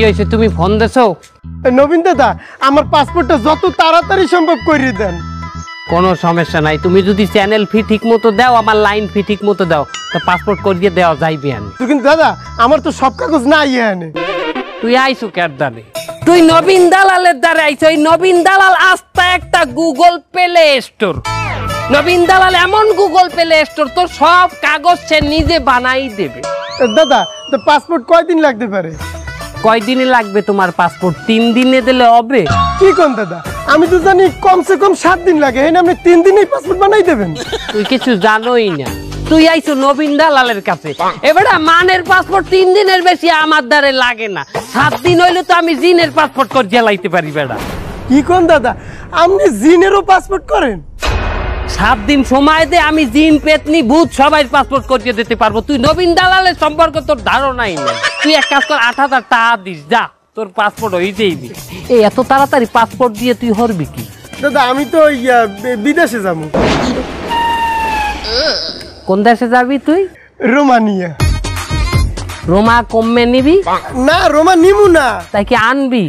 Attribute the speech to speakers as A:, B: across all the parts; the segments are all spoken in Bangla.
A: হয়েছে, তুমি ফোন দেছো?
B: নবীন দাদা, আমার পাসপোর্টটা যত তাড়াতাড়ি সম্ভব করিয়ে দেন।
A: কোনো সমস্যা নাই, তুমি যদি চ্যানেল ফি ঠিক মতো দাও, আমার লাইন ফি ঠিক মতো দাও, তো পাসপোর্ট করিয়ে দেওয়া যাইবে।
B: তুই কিন্তু দাদা, আমার তো সব কাগজ নাই এখানে।
A: তুই আইসু কার দ্বারে? তুই নবীন দালালের দ্বারে আইছো। এই নবীন দালাল আস্তা একটা গুগল প্লে স্টোর। নবীন দালাল এমন গুগল প্লে স্টোর, তোর সব কাগজ সে নিজে বানাই দেবে।
B: দাদা, তো পাসপোর্ট কয়দিন লাগতে পারে?
A: কয়দিনে লাগবে তোমার পাসপোর্ট? 3 দিনে দিলে হবে?
B: কি কোন দাদা, আমি তো জানি কমসে কম 7 দিন লাগে। আপনি 3 দিনেই পাসপোর্ট বানাই দেবেন?
A: তুই কিছু জানোই না। তুই আইছো নবীন দালালের কাছে। এবারে মানের পাসপোর্ট 3 দিনের বেশি আমার দ্বারে লাগে না। 7 দিন হইলে তো আমি জিনের পাসপোর্ট করে জ্বালাইতে পারি বেড়া।
B: কি কোন দাদা, আপনি জিনেরও পাসপোর্ট করেন?
A: 7 দিন সময় দে, আমি জিন পেতনি ভূত সবাই পাসপোর্ট করিয়ে দিতে পারবো। তুই নবীন দালালের সম্পর্কে তোর ধারণাই নেই। তুই এক কাজ কর, 8,000 টাকা দিস, যা তোর পাসপোর্ট হইতেই দি। এই এত তাড়াতাড়ি পাসপোর্ট দিয়ে তুই হরবি কি?
B: দাদা, আমি তো বিদেশে যাবো।
A: কোন দেশে যাবি তুই?
B: রোমানিয়া।
A: রোমা কমে নিবি?
B: না, রোমা নিমু না।
A: তাই কি আনবি?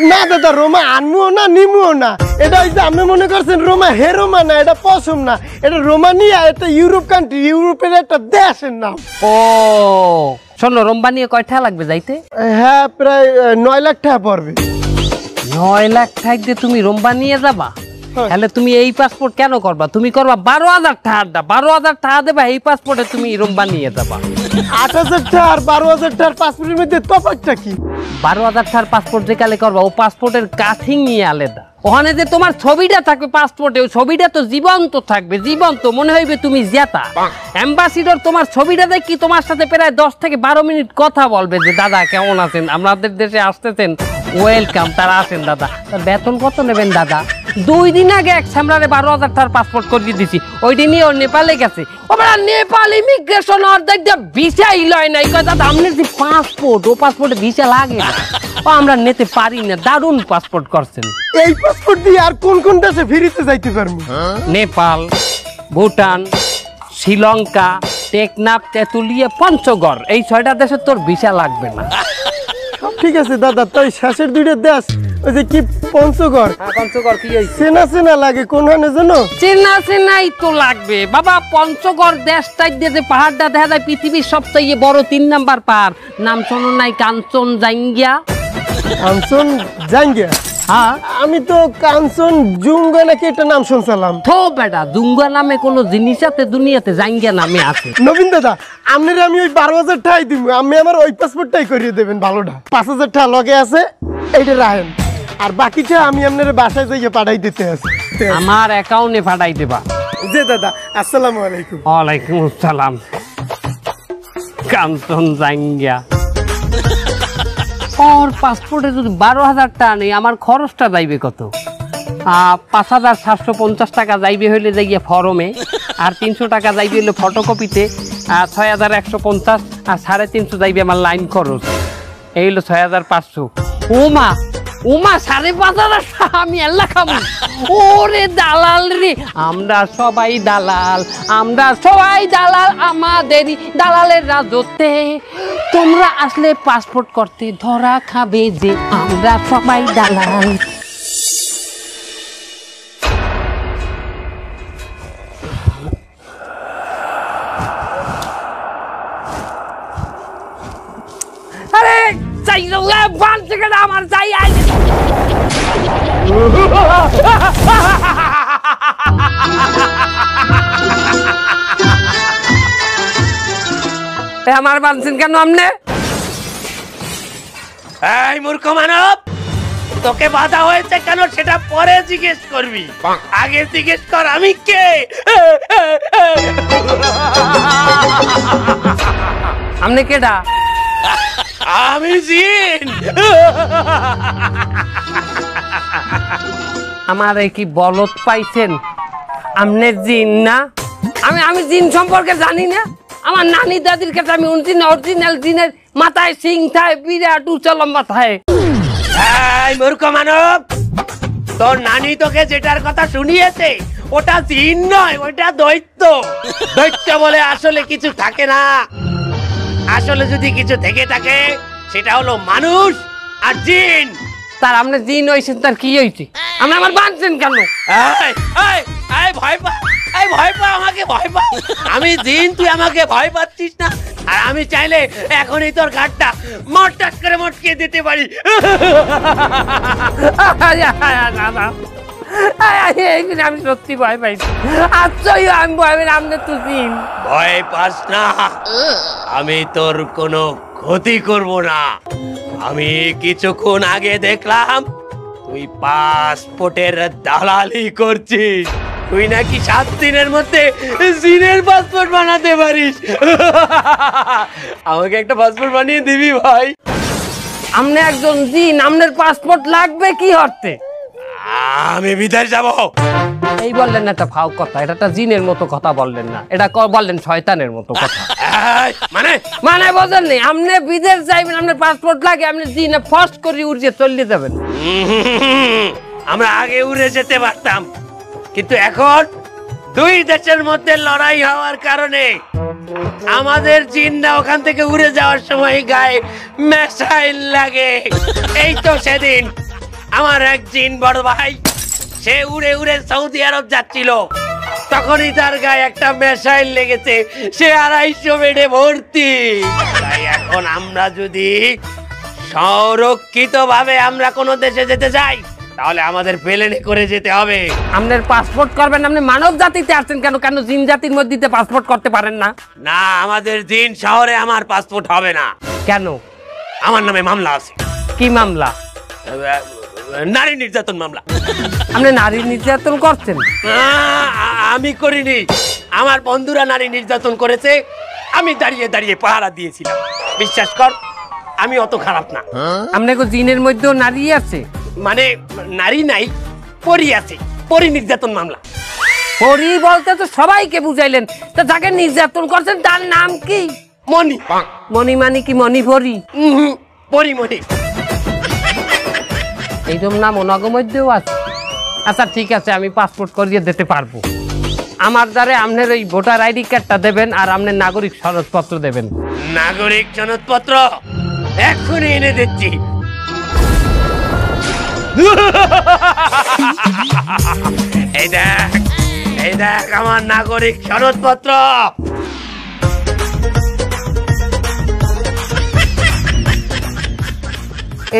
B: না দাদা, রোমা আনবো না, নিমুও না। এটা হচ্ছে আপনি মনে করছেন রোমা, হে রোমা না, এটা পশম না, এটা রোমানিয়া। এটা ইউরোপ কান্ট্রি, ইউরোপের একটা দেশের নাম।
A: ও শোনো, রোমানিয়া কয়টা লাগবে যাইতে?
B: হ্যাঁ, প্রায় 9 লাখ টাকা পড়বে।
A: 9 লাখ টাকা দিয়ে তুমি রোমানিয়া যাবা? তাহলে তুমি এই পাসপোর্ট কেন করবা? তুমি করবা 12,000 টাকা। 12,000 টাকা দেবা, এই পাসপোর্টে তুমি রোমানিয়া যাবা।
B: 8,000 টাকা আর 12,000 টাকার পাসপোর্টের মধ্যে তফাৎটা কি?
A: 12,000 টাকার পাসপোর্ট যে কালে করবা, ও পাসপোর্টের কাঠিং নিয়ে আলাদা। ওখানে যে তোমার ছবিটা থাকবে পাসপোর্টে, ওই ছবিটা তো জীবন্ত থাকবে, জীবন্ত মনে হইবে তুমি জেতা। অ্যাম্বাসিডর তোমার ছবিটা দেখি তোমার সাথে প্রায় 10 থেকে 12 মিনিট কথা বলবে যে দাদা কেমন আছেন, আমাদের দেশে আসতেছেন, ওয়েলকাম, তারা আছেন দাদা। তার বেতন কত নেবেন দাদা? 2 দিন আগে এক সামরারে 12,000 টাকার পাসপোর্ট করিয়ে দিছি, ওই দিনই ও নেপালে গেছে। ওরা নেপাল ইমিগ্রেশন অর্ধেক দিয়ে ভিসাই লয় নাই। দাদা আপনার যে পাসপোর্ট, ও পাসপোর্টে ভিসা লাগে না, ও আমরা নিতে পারি না। দারুণ পাসপোর্ট করছেন।
B: এই পাসপোর্ট দিয়ে আর কোন কোন দেশে ফিরিতে যাইতে পারবো?
A: নেপাল, ভুটান, শ্রীলঙ্কা, টেকনাফ, তেঁতুলিয়া, পঞ্চগড়, এই 6টা দেশে তোর ভিসা লাগবে না।
B: ঠিক আছে দাদা, তাই শেষের 2টা দেশ, ওই যে কি পঞ্চগড়।
A: পঞ্চগড় কি
B: চেনা চেনা লাগে, কোনখানে জানো?
A: চেনা চেনাই তো লাগবে বাবা। পঞ্চগড় দেশটাই দিয়ে যে পাহাড়টা দেখা যায় পৃথিবীর সবচেয়ে বড় 3 নাম্বার পাহাড়, নাম শোনো নাই? কাঞ্চনজঙ্ঘা।
B: কাঞ্চনজঙ্ঘা?
A: হ্যাঁ,
B: আমি তো কাঞ্চন জুঙ্গা নাকি একটা নাম শুনছিলাম।
A: তো বেটা, জুঙ্গা নামে কোনো জিনিস আছে দুনিয়াতে? জাঙ্গা নামে আছে।
B: নবীন দাদা, আপনারা আমি ওই 12,000 টাকাই দিব, আমি আমার ওই পাসপোর্টটাই করিয়ে দেবেন ভালোটা। 5,000 টাকা লগে আছে, এইটা রাখেন, আর বাকিটা আমি আপনার বাসায় যাইয়ে পাঠাই দিতে আছে।
A: আমার অ্যাকাউন্টে পাঠাই দেবা।
B: জি দাদা, আসসালামু আলাইকুম।
A: ওয়ালাইকুম আসসালাম। কাঞ্চনজঙ্ঘা ওর পাসপোর্টে যদি 12,000 টাকা নেই, আমার খরচটা যাইবে কত? 5,750 টাকা যাইবে হইলে যাইয়া ফরমে, আর 300 টাকা যাইবে হইলে ফটোকপিতে, 6,150, আর 350 যাইবে আমার লাইন খরচ। এই হলো 6,500। ওমা 5,500 আমি আল্লাহ খাবো। ওরে দালাল রে, আমরা সবাই দালাল, আমরা সবাই দালাল, আমাদেরই দালালের রাজত্বে। তোমরা আসলে পাসপোর্ট করতে ধরা খাবে যে, আমরা সবাই দালাল। আরে চাই বান থেকে আমার চাই। আমার বানছেন কেন আমনে?
C: এই মূর্খ মানব, তোকে বাধা হয়েছে কেন সেটা পরে জিজ্ঞেস করবি, আগে জিজ্ঞেস কর আমি কে।
A: আমনে কেডা?
C: আমি জিন।
A: আমারে কি বলত পাইছেন? আমনে জিন না? আমি জিন সম্পর্কে জানি না। আমার নানি দাদির কাছে আমি অরিজিনাল জিনের মাথায় সিং থাকে, বিরাট উঁচা লম্বা থাকে।
C: এই মূর্খ মানব, তোর নানি তোকে যেটার কথা শুনিয়েছে ওটা জিন নয়, ওটা দৈত্য। দৈত্য বলে আসলে কিছু থাকে না। আসলে যদি কিছু থেকে থাকে সেটা হলো মানুষ, আর জিন।
A: তার আপনি জিন হয়েছেন, তার কি হয়েছে? আপনি আমার বাঁধছেন কেন?
C: এই, এই, এই, ভয় পা, এই ভয় পা, আমাকে ভয় পা। আমি জিন, তুই আমাকে ভয় পাচ্ছিস না? আর আমি চাইলে এখনই তোর ঘাটটা মটকাস করে মটকে দিতে পারি।
A: আমি সত্যি ভয় পাইছি। আচ্ছা আমি ভয় পাই, আপনি তো জিন।
C: ভয় পাস না, আমি তোর কোনো ক্ষতি করব না। আমি কিছুক্ষণ আগে দেখলাম তুই পাসপোর্টের দালালি করছিস। তুই নাকি 7 দিনের মধ্যে জিনের পাসপোর্ট বানাতে পারিস। আমাকে একটা পাসপোর্ট বানিয়ে দিবি ভাই?
A: আপনি একজন জিন, আপনার পাসপোর্ট লাগবে কি অর্থে?
C: আমি বিদেশ যাব।
A: এই বললেন না একটা ফাও কথা, এটা একটা জিনের মতো কথা বললেন না, এটা বললেন শয়তানের মতো কথা।
C: মানে
A: মানে বোঝেন নি, আপনি বিদেশ যাইবেন, আপনার পাসপোর্ট লাগে, আপনি জিনে ফার্স্ট করে উড়ে চলে যাবেন।
C: আমরা আগে উড়ে যেতে পারতাম, কিন্তু এখন 2 দেশের মধ্যে লড়াই হওয়ার কারণে আমাদের জিনরা ওখান থেকে উড়ে যাওয়ার সময় গায়ে মিসাইল লাগে। এই তো সেদিন আমার এক জিন বড় ভাই, সে উড়ে উড়ে সৌদি আরব যাচ্ছিল, তখনই তার গায়ে একটা মিসাইল লেগেছে, সে 250 বেডে ভর্তি। তাই এখন আমরা যদি সংরক্ষিত ভাবে আমরা কোনো দেশে যেতে চাই, তাহলে আমাদের প্লেনে করে যেতে হবে।
A: আপনার পাসপোর্ট করবেন, আপনি মানব জাতিতে আসছেন কেন? কেন জিন জাতির মধ্যে পাসপোর্ট করতে পারেন না?
C: না, আমাদের জিন শহরে আমার পাসপোর্ট হবে না।
A: কেন?
C: আমার নামে মামলা আছে।
A: কি মামলা?
C: নারী নির্যাতন মামলা।
A: আপনি নারী নির্যাতন করছেন?
C: আমি করিনি, আমার বন্ধুরা নারী নির্যাতন করেছে, আমি দাঁড়িয়ে দাঁড়িয়ে পাহারা দিয়েছিলাম। বিশ্বাস কর, আমি অত খারাপ না।
A: আপনাকে জিনের মধ্যেও নারী আছে?
C: মানে নারী নাই, পরি আছে, পরি নির্যাতন মামলা।
A: পরি বলতে তো সবাইকে বুঝাইলেন, তা যাকে নির্যাতন করছেন তার নাম কি?
C: মণি।
A: মণি মানে কি মণি পরি?
C: পরি মণি।
A: এইরকম নাম ওনাগো মধ্যেও আছে? আচ্ছা ঠিক আছে, আমি পাসপোর্ট করিয়ে দিতে পারবো। আমার দ্বারা আপনার ওই ভোটার আইডি কার্ডটা দেবেন আর আপনার নাগরিক সনদপত্র দেবেন।
C: নাগরিক সনদপত্র এক্ষুনি এনে দিচ্ছি। এই দেখ, এই দেখ আমার নাগরিক সনদপত্র।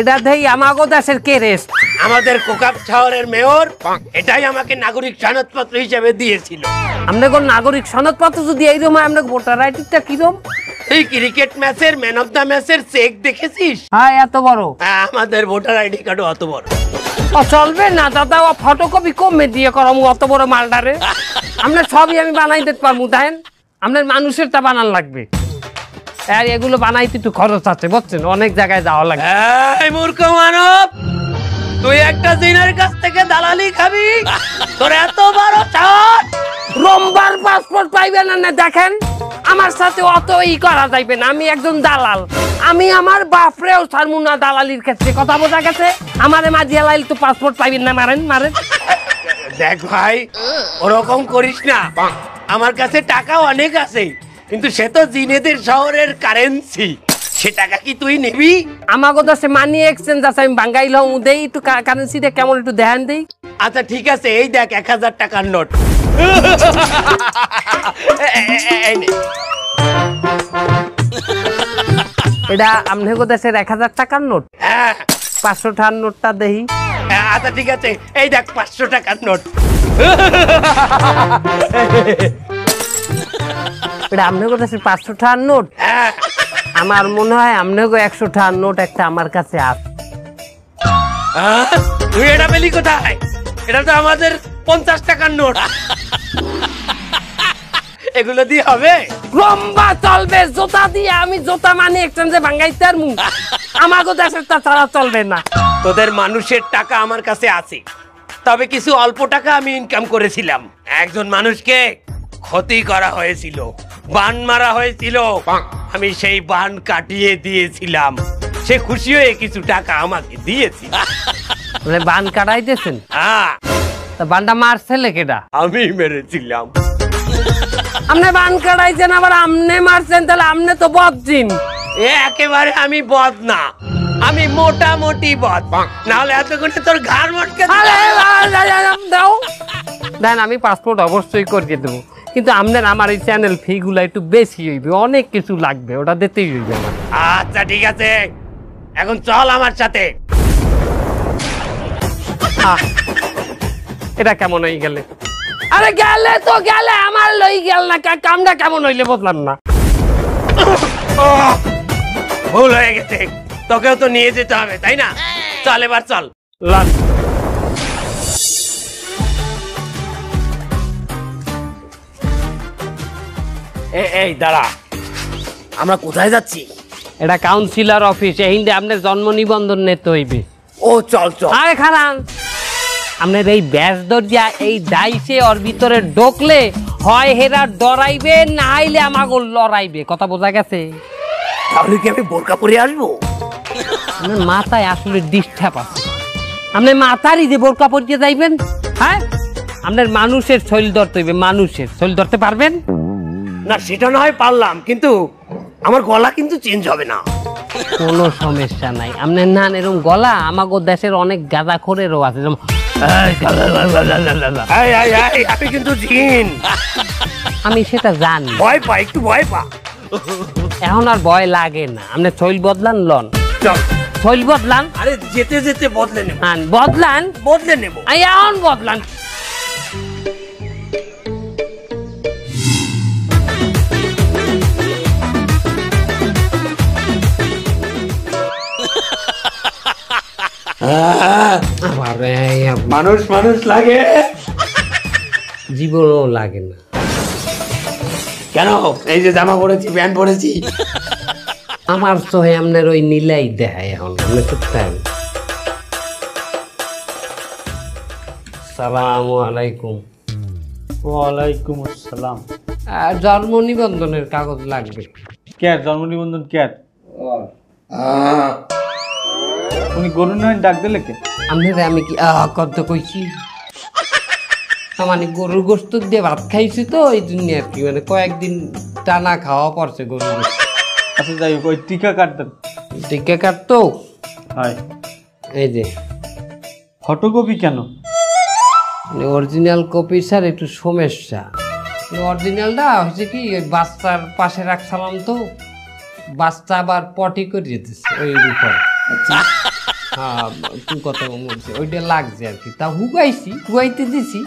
A: এটা দেই আমাগো দেশের কেরেস্ট।
C: আমাদের কোকাপ শহরের মেয়র এটাই আমাকে নাগরিক সনদপত্র হিসেবে দিয়েছিল।
A: আপনাকে নাগরিক সনদপত্র যদি এইরকম, আপনাকে ভোটার আইডিটা কিরম?
C: এই ক্রিকেট ম্যাচের ম্যান অফ দ্য ম্যাচের চেক দেখেছিস?
A: হ্যাঁ, এত বড়।
C: আমাদের ভোটার আইডি কার্ডও অত বড়।
A: ও চলবে না দাদা, ও ফটোকপি কমে দিয়ে করাম অত বড় মালটারে। আপনার সবই আমি বানাই দিতে পারবো, দেখেন আপনার মানুষেরটা বানান লাগবে, আর এগুলো বানাইতে একটু খরচ আছে বুঝছেন, অনেক জায়গায় যাওয়া লাগে।
C: এই মূর্খ মানব, তুই একটা জিনের কাছ থেকে দালালি খাবি? তোর এত বড় সাহস!
A: রোমবার পাসপোর্ট পাইবেন না? দেখেন আমার সাথে অত করা যাইবে না, আমি একজন দালাল। আমি আমার বাপরেও ছাড়মু না দালালির ক্ষেত্রে, কথা বোঝা গেছে? আমারে মাঝিয়া লাইল তো পাসপোর্ট পাইবেন না, মারেন মারেন।
C: দেখ ভাই, ওরকম করিস না, আমার কাছে টাকা অনেক আছে, কিন্তু সে তো জিনেদের শহরের কারেন্সি, সে টাকা কি তুই নিবি?
A: আমাগো দেশে মানি এক্সচেঞ্জ আছে, আমি বাঙ্গাইল দেই, একটু কারেন্সিটা কেমন একটু ধ্যান দেই।
C: আচ্ছা ঠিক আছে, এই দেখ 1000 টাকার নোট।
A: এটা আমনেগো দেশের 1000 টাকার নোট?
C: হ্যাঁ।
A: 500 টাকার নোটটা দেই।
C: আচ্ছা ঠিক আছে, এই দেখ 500 টাকার নোট।
A: এটা আমনেগো দেশের 500 টাকার নোট?
C: হ্যাঁ।
A: আমার মনে হয় আমনেগো 100 টাকার নোট একটা আমার কাছে আছে।
C: তুই এটা পেলি কোথায়? এটা তো আমাদের 50 টাকার নোট। এগুলো দিয়ে হবে?
A: লম্বা চলবে, জোতা দিয়ে আমি জোতা মানি এক্সচেঞ্জে ভাঙাইতে আর মুখ, আমাগো দেশের তা ছাড়া চলবে না।
C: তোদের মানুষের টাকা আমার কাছে আছে, তবে কিছু অল্প টাকা আমি ইনকাম করেছিলাম। একজন মানুষকে ক্ষতি করা হয়েছিল, বান মারা হয়েছিল, আমি সেই বান কাটিয়ে দিয়েছিলাম। সে খুশি হয়ে কিছু টাকা আমাকে দিয়েছিল।
A: মানে বান কাটাইতেছেন?
C: হ্যাঁ।
A: তা বানটা মারছে কেডা?
C: আমি মেরেছিলাম।
A: আপনি বান কাটাইছেন আবার আমনে মারছেন, তাহলে আমনে তো বদজিন।
C: একেবারে আমি বদ না, আমি মোটামুটি বদ, নাহলে এতক্ষণে তোর ঘাড় মটকে
A: দাও দেন, আমি পাসপোর্ট অবশ্যই করিয়ে দেবো, কিন্তু আপনার আমার এই চ্যানেল ফি গুলা একটু বেশি হইবে, অনেক কিছু লাগবে, ওটা দিতেই হইবে আমার।
C: আচ্ছা ঠিক আছে, এখন চল আমার সাথে।
A: এটা কেমন হয়ে গেলে? আরে গেলে তো গেলে, আমার লই গেল না, কামটা কেমন হইলে বললাম না।
C: ভুল হয়ে গেছে, তোকেও তো নিয়ে যেতে হবে তাই না? চল এবার চল।
A: লান
C: এই দাঁড়া, আমরা কোথায় যাচ্ছি?
A: এটা কাউন্সিলর অফিস, এই হিন্দে আপনার জন্ম নিবন্ধন নিতে হইবে।
C: ও চল চল।
A: আরে খারান, আপনার এই ব্যাস দরজা এই ডাইসে ওর ভিতরে ঢোকলে হয় হেরা ডরাইবে, না হইলে আমাকে লড়াইবে, কথা বোঝা গেছে?
C: তাহলে কি আমি বোরকা পরে আসবো?
A: আপনার মাথায় আসলে ডিস্টার্ব আছে, আপনি মাথারই যে বোরকা পরিয়ে যাইবেন? হ্যাঁ, আপনার মানুষের শৈল ধরতে হইবে, মানুষের শৈল ধরতে পারবেন
C: না সেটা না হয় পারলাম, কিন্তু আমার গলা কিন্তু চেঞ্জ হবে না।
A: কোনো সমস্যা নাই, আপনার না এরকম গলা আমাগো দেশের অনেক গাঁজাখোরেরও আছে, যেমন
C: আমি কিন্তু জিন।
A: আমি সেটা জানি,
C: ভয় পা, একটু ভয় পা।
A: এখন আর ভয় লাগে না, আপনি শৈল বদলান, লন
C: চল
A: শৈল বদলান।
C: আরে যেতে যেতে বদলে নেব।
A: বদলান,
C: বদলে নেব।
A: এখন বদলান।
C: মানুষ মানুষ লাগে,
A: জীবনও লাগে না।
C: কেন? এই যে জামা পরেছি, প্যান্ট পরেছি।
A: আমার চোহে আপনার ওই নীলাই দেখায় এখন, আপনি চুপ থাকেন। সালামু আলাইকুম।
D: ওয়ালাইকুম আসসালাম।
A: জন্ম নিবন্ধনের কাগজ লাগবে।
D: ক্যার জন্ম নিবন্ধন ক্যার? উনি গরু নয় ডাক দিলে কে?
A: আপনারা আমি কি কত কইছি, মানে গরুর গোস্ত দিয়ে ভাত খাইছি তো এই জন্য আর কি, মানে কয়েকদিন টানা খাওয়া পড়ছে গরুর গোস্ত।
D: আচ্ছা যাই হোক, ওই টিকা কাটতেন?
A: টিকা কাটতো,
D: হয়।
A: এই যে
D: ফটোকপি কেন?
A: অরিজিনাল কপি স্যার একটু সমস্যা, অরিজিনালটা হচ্ছে কি ওই বাচ্চার পাশে রাখছিলাম তো, বাচ্চা আবার পটি করে দিতেছে ওই উপর। হ্যাঁ তুই কথা বলছি, ওইটা লাগছে আর কি, তা হুগাইতে দিছি,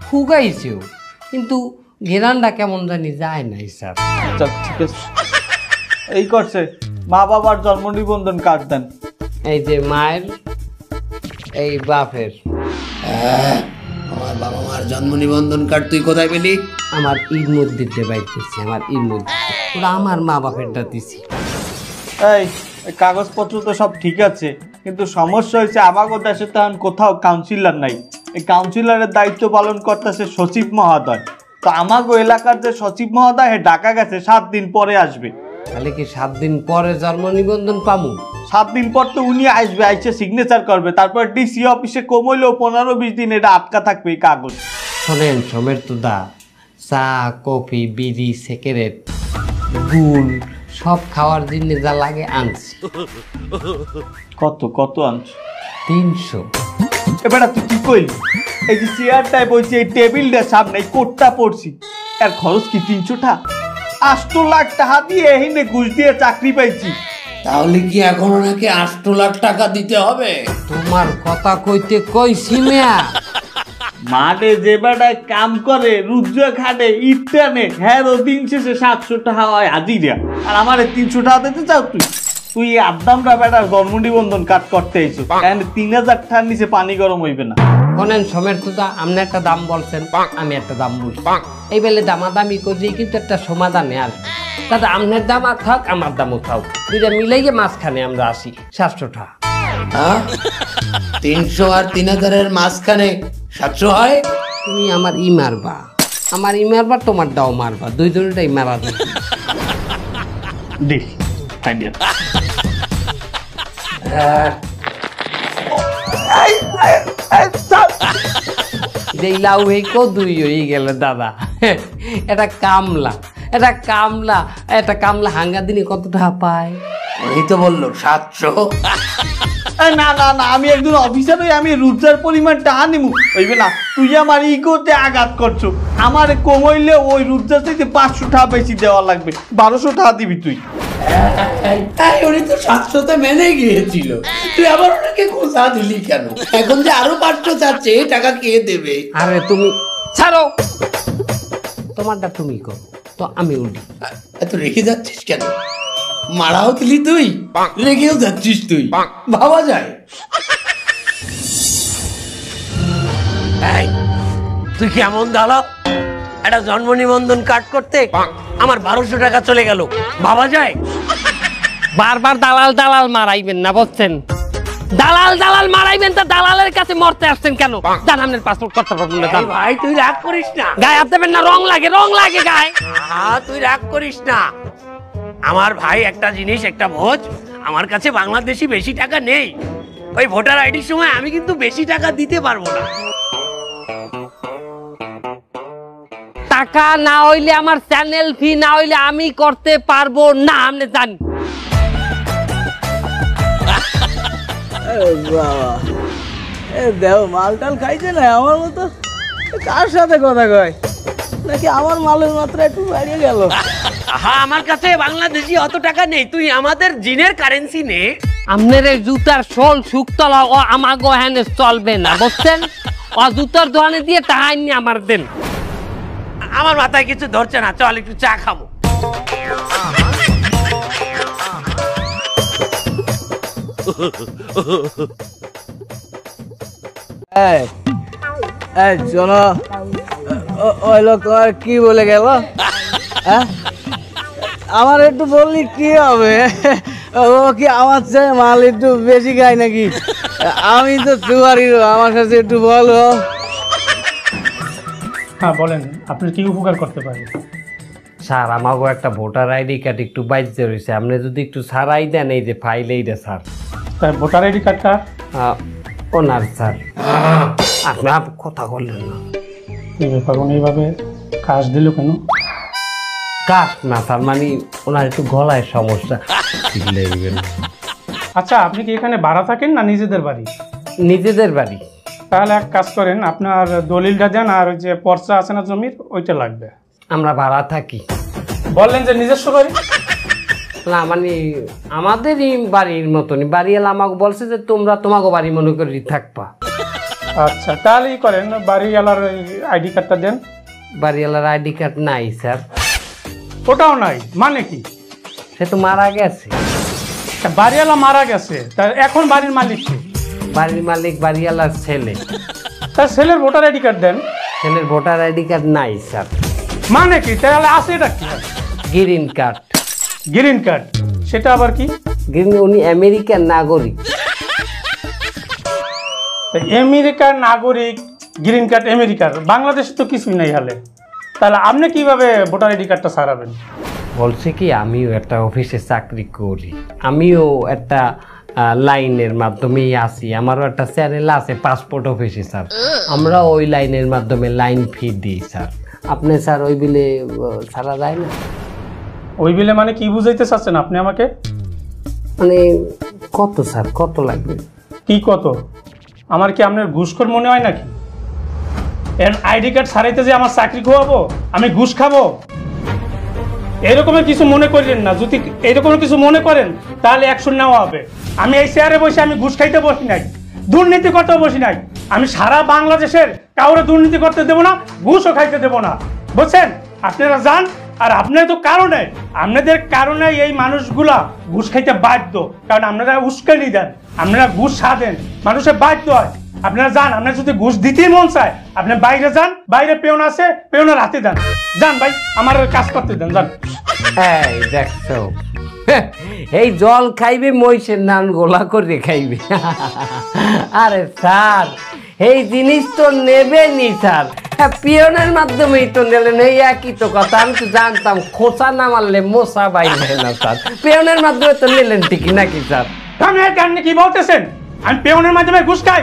A: হুগাইছেও, কিন্তু ঘেরানটা কেমন জানি যায় নাই স্যার।
D: আচ্ছা ঠিক আছে, এই করছে মা বাবার জন্ম নিবন্ধন কার্ড দেন।
A: এই যে মায়ের, এই বাপের।
C: আমার বাবা মার জন্ম নিবন্ধন কার্ড তুই কোথায় পেলি?
A: আমার ঈদ মসজিদে বাইতেছি, আমার ঈদ মসজিদ, ওরা আমার মা বাপেরটা দিছি।
D: এই কাগজপত্র তো সব ঠিক আছে, কিন্তু সমস্যা হয়েছে আমাদের দেশে তো এখন কোথাও কাউন্সিলর নাই। এই কাউন্সিলরের দায়িত্ব পালন করতেছে সচিব মহোদয়। তো আমাগো এলাকার যে সচিব মহোদয় হে ঢাকা গেছে, 7 দিন পরে আসবে।
A: তাহলে কি 7 দিন পরে জন্ম নিবন্ধন পামু?
D: 7 দিন পর তো উনি আসবে, আইসে সিগনেচার করবে, তারপর ডিসি অফিসে কমইলেও 15-20 দিন এটা আটকা থাকবে এই কাগজ।
A: শোনেন সমের তো দা, চা কফি বিড়ি সিগারেট গুল সব খাওয়ার জন্য যা লাগে আনছি।
D: কত কত আনছ?
A: 300।
D: এবার তুই কি কইলি? এই যে চেয়ারটায় বলছি, এই টেবিলটার সামনে এই কোটটা পড়ছি, এর খরচ কি 300 টাকা? 8 লাখ টাকা দিয়ে এহিনে ঘুষ দিয়ে চাকরি পাইছি।
C: তাহলে কি এখন ওনাকে 8 লাখ টাকা দিতে হবে?
A: তোমার কথা কইতে কইছি মিয়া,
D: মাঠে যে বেটায় কাম করে, রুদ্র খাটে, ইট টানে, হ্যাঁ দিন শেষে 700 টাকা হয় হাজিরা, আর আমার 300 টাকা দিতে চাও তুই? তুই আদামরা বেটার জন্ম নিবন্ধন কাট করতে আইছো, 3000 টাকার নিচে পানি গরম হইবে না।
A: শোনেন সমের তো দা, আপনি একটা দাম বলছেন, আমি একটা দাম বলছি, এই বেলে দামাদামি করছি কিন্তু একটা সমাধানে আসবে। দাদা আপনার দাম আর থাক, আমার দামও থাক, দুইটা মিলাইয়ে মাঝখানে আমরা আসি 700 টাকা।
C: 300 আর 3000 এর মাঝখানে 700 হয়?
A: তুমি আমার মারবা, আমার মারবা, তোমার দাও মারবা, দুইজনটাই মারা যাবে।
D: দেখ আইডিয়া।
A: যেই লাউ এই কো দুই হয়ে গেল দাদা। এটা কামলা, এটা কামলা হাঙ্গা দিনে কত টাকা পায়?
C: উনি তো বললো 700।
D: না না না, আমি একজন অফিসার হয়ে আমি রুজার পরিমাণ টাকা নিমু হইবে না। তুই আমার ইগোতে আঘাত করছো। আমার কমাইলে ওই রুজার থেকে 500 টাকা বেশি দেওয়া লাগবে, 1200 টাকা দিবি তুই।
C: উনি তো 700-তে মেনে গিয়েছিল, তুই আবার ওনাকে খোঁজা দিলি কেন? এখন যে আরো 500 চাচ্ছে, টাকা কে দেবে?
A: আরে তুমি ছাড়ো, তোমারটা তুমি করো তো আমি উঠি।
C: এত রেখে যাচ্ছিস কেন? মারাও দিলি তুই, রেখেও যাচ্ছিস তুই, ভাবা যায়? এই, তুই কেমন দাঁড়া? একটা জন্ম নিবন্ধন কার্ড করতে আমার 1200 টাকা চলে গেল, ভাবা যায়?
A: বারবার দালাল দালাল মারাইবেন না, বুঝছেন? দালাল দালাল মারাইবেন, তা দালালের কাছে মরতে আসছেন কেন? জান আপনার পাসপোর্ট করতে পারবেন না।
C: ভাই তুই রাগ করিস না,
A: গায়ে হাত দেবেন না, রং লাগে গায়ে।
C: তুই রাগ করিস না। আমার ভাই একটা জিনিস, একটা ভোজ, আমার কাছে বাংলাদেশি বেশি টাকা নেই। ওই ভোটার আইডির সময় আমি কিন্তু বেশি টাকা দিতে পারবো না।
A: টাকা না হইলে আমার চ্যানেল ফি না হইলে আমি করতে পারবো না, আপনি জান।
E: বাবা, দেও মাল টাল খাইছে না আমার মতো? কার সাথে কথা কয় নাকি আমার মালের মাত্রা একটু বাড়িয়ে গেল?
C: হ্যাঁ, আমার কাছে বাংলাদেশি অত টাকা নেই, তুই আমাদের জিনের কারেন্সি নে।
A: আপনার এই জুতার শোল শুকতলা ও আমাগো হ্যানে চলবে না, বুঝছেন? ও জুতার দোকানে দিয়ে টাকা নিয়ে আমার দেন।
C: আমার মাথায় কিছু ধরছে না, চল একটু চা খাবো।
E: শোনো, ওই লোক তোমার কি বলে গেল? হ্যাঁ, আমার একটু বললি কি হবে? ও কি আমার চেয়ে মাল একটু বেশি খায় নাকি? আমি তো সুপারির, আমার কাছে একটু বলো।
F: হ্যাঁ বলেন, আপনার কি উপকার করতে পারি?
A: স্যার, আমাগো একটা ভোটার আইডি কার্ড একটু বাইজে রয়েছে, আপনি যদি একটু সারাই দেন। এই যে ফাইল, এইটা স্যার।
F: তার ভোটার আইডি কার্ডটা
A: ওনার স্যার। আপনি কথা বললেন না।
F: এই ব্যাপার, উনি এইভাবে কাজ দিল কেন?
A: কাজ না স্যার, মানে ওনার একটু গলায় সমস্যা।
F: আচ্ছা, আপনি কি এখানে ভাড়া থাকেন না নিজেদের বাড়ি?
A: নিজেদের বাড়ি।
F: তাহলে এক কাজ করেন, আপনার দলিলটা দেন, আর ওই যে পর্চা আছে না জমির, ওইটা লাগবে।
A: আমরা ভাড়া থাকি।
F: বললেন যে নিজস্ব বাড়ি?
A: না, মানে আমাদেরই বাড়ির মতনই। বাড়িওয়ালা আমাকে বলছে যে তোমরা তোমাকে বাড়ি মনে করি থাকবা।
F: আচ্ছা, তাহলেই করেন, বাড়িওয়ালার আইডি কার্ডটা দেন।
A: বাড়িওয়ালার আইডি কার্ড নাই স্যার।
F: ওটাও নাই মানে কি?
A: সে তো মারা গেছে।
F: বাড়িওয়ালা মারা গেছে, তার এখন বাড়ির মালিক কে?
A: বাড়ির মালিক বাড়িওয়ালার ছেলে।
F: তার ছেলের ভোটার আইডি কার্ড দেন।
A: ছেলের ভোটার আইডি কার্ড নাই স্যার।
F: মানে কি? তাহলে আছে এটা কি?
A: Green card.
F: গ্রিন কার্ড, সেটা আবার কি?
A: গ্রিন, উনি আমেরিকার নাগরিক।
F: আমেরিকার নাগরিক, গ্রিন কার্ড আমেরিকার, বাংলাদেশে তো কিছুই নাই হালে। তাহলে আপনি কিভাবে ভোটার আইডি কার্ডটা সারাবেন?
A: বলছে কি, আমিও একটা অফিসে চাকরি করি, আমিও একটা লাইনের মাধ্যমেই আছি, আমারও একটা চ্যানেল আছে পাসপোর্ট অফিসে স্যার। আমরা ওই লাইনের মাধ্যমে লাইন ফি দিই স্যার। আপনি স্যার ওই বিলে ছাড়া যায় না?
F: ওই বিলে মানে কি বুঝাইতে চাচ্ছেন আপনি আমাকে?
A: মানে কত স্যার, কত লাগবে?
F: কি কত? আমার কি আপনার ঘুষখোর মনে হয় নাকি? এর আইডি কার্ড সারাইতে যে আমার চাকরি খোয়াবো, আমি ঘুষ খাবো? এরকমের কিছু মনে করেন না। যদি এরকমের কিছু মনে করেন তাহলে অ্যাকশন নেওয়া হবে। আমি এই চেয়ারে বসে আমি ঘুষ খাইতে বসি নাই, দুর্নীতি করতে বসি নাই। আমি সারা বাংলাদেশের কাউরে দুর্নীতি করতে দেবো না, ঘুষও খাইতে দেবো না, বুঝছেন? আপনারা যান। আর আপনাদের কারণে, আপনাদের কারণে এই মানুষগুলা ঘুষ খাইতে বাধ্য, কারণ আপনারা উস্কানি দেন, আপনারা ঘুষ সাধেন, মানুষের বাধ্য হয়। আপনারা যান, আপনার যদি ঘুষ দিতেই মন চায় আপনি বাইরে যান, বাইরে পেওন আছে, পেওনের হাতে দেন। যান ভাই, আমার কাজ করতে দেন, যান।
A: এই দেখছো, এই জল খাইবে মহিষের নান গোলা করে খাইবে। আরে স্যার, এই জিনিস তো নেবেনি স্যার। হ্যাঁ, পিয়নের মাধ্যমেই তো নিলেন, এই একই তো কথা। আমি তো জানতাম খোঁচা না মারলে মশা বাইরে না স্যার। পিয়নের মাধ্যমে তো নিলেন ঠিকই নাকি স্যার?
F: কি বলতেছেন? আমি পেওনের মাধ্যমে ঘুষ খাই?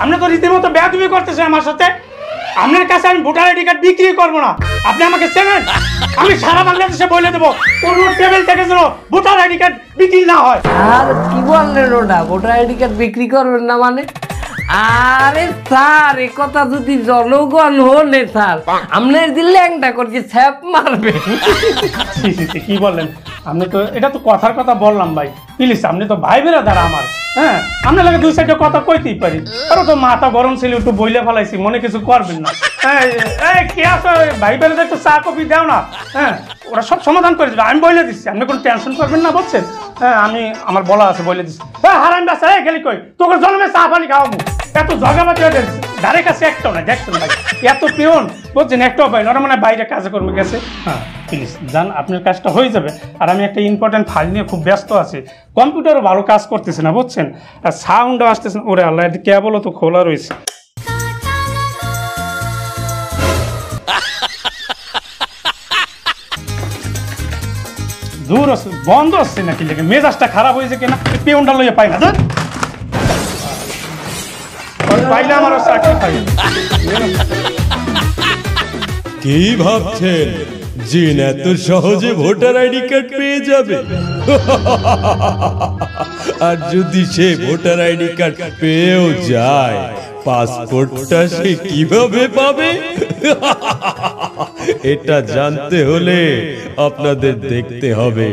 F: আপনি তো রীতিমতো বেয়াদবি করতেছেন আমার সাথে। আপনার কাছে আমি ভোটার আইডি কার্ড বিক্রি করবো না। আপনি আমাকে চেনেন? আমি সারা বাংলাদেশে বলে দেবো কোন টেবিল থেকে যেন ভোটার আইডি কার্ড বিক্রি না হয়।
A: আর কি বললেন ওটা, ভোটার আইডি কার্ড বিক্রি করবেন না মানে? আরে স্যার, এ কথা যদি জনগণ হলে স্যার আপনার দিলে একটা করছে ছ্যাপ মারবে।
F: কি বললেন আপনি? তো এটা তো কথার কথা বললাম ভাই, প্লিজ আপনি তো ভাই বেরাদার আমার। হ্যাঁ, আপনার লাগে দুই সাইডে কথা কইতেই পারি। আরো তো মাথা গরম ছিল, একটু বইলে ফেলাইছি, মনে কিছু করবেন না। কে আছো ভাই বেরাদার, একটু চা কফি দাও না। হ্যাঁ, ওরা সব সমাধান করে দেবে, আমি বলে দিচ্ছি, আপনি কোনো টেনশন করবেন না, বুঝছেন? হ্যাঁ, আমি আমার বলা আছে, বলে দিচ্ছি। হারাম বাসা গেলি কই, তোকে জন্মে চা পানি খাওয়াবো। এত জগাবাতি ধারে কাছে একটাও না, দেখছেন ভাই, এত পিওন বুঝছেন, একটাও পাই না। ওরা মানে বাইরে কাজে কর্মে গেছে। হ্যাঁ প্লিজ যান, আপনার কাজটা হয়ে যাবে। আর আমি একটা ইম্পর্টেন্ট ফাইল নিয়ে খুব ব্যস্ত আছি, কম্পিউটারও ভালো কাজ করতেছে না, বুঝছেন? আর সাউন্ডও আসতেছে না। ওরে আল্লাহ, কেবলও তো খোলা রয়েছে। দূর আছে, বন্ধ হচ্ছে নাকি, লেগে মেজাজটা খারাপ হয়েছে কিনা, পেউনটা লইয়া পাই না। পাইলে আমারও চাকরি পাই।
G: কি ভাবছেন জিন এত সহজে ভোটার আইডি কার্ড পেয়ে যাবে? আর যদি সে ভোটার আইডি কার্ড পেয়েও যায়, পাসপোর্টটা সে কিভাবে পাবে? এটা জানতে হলে আপনাদের দেখতে হবে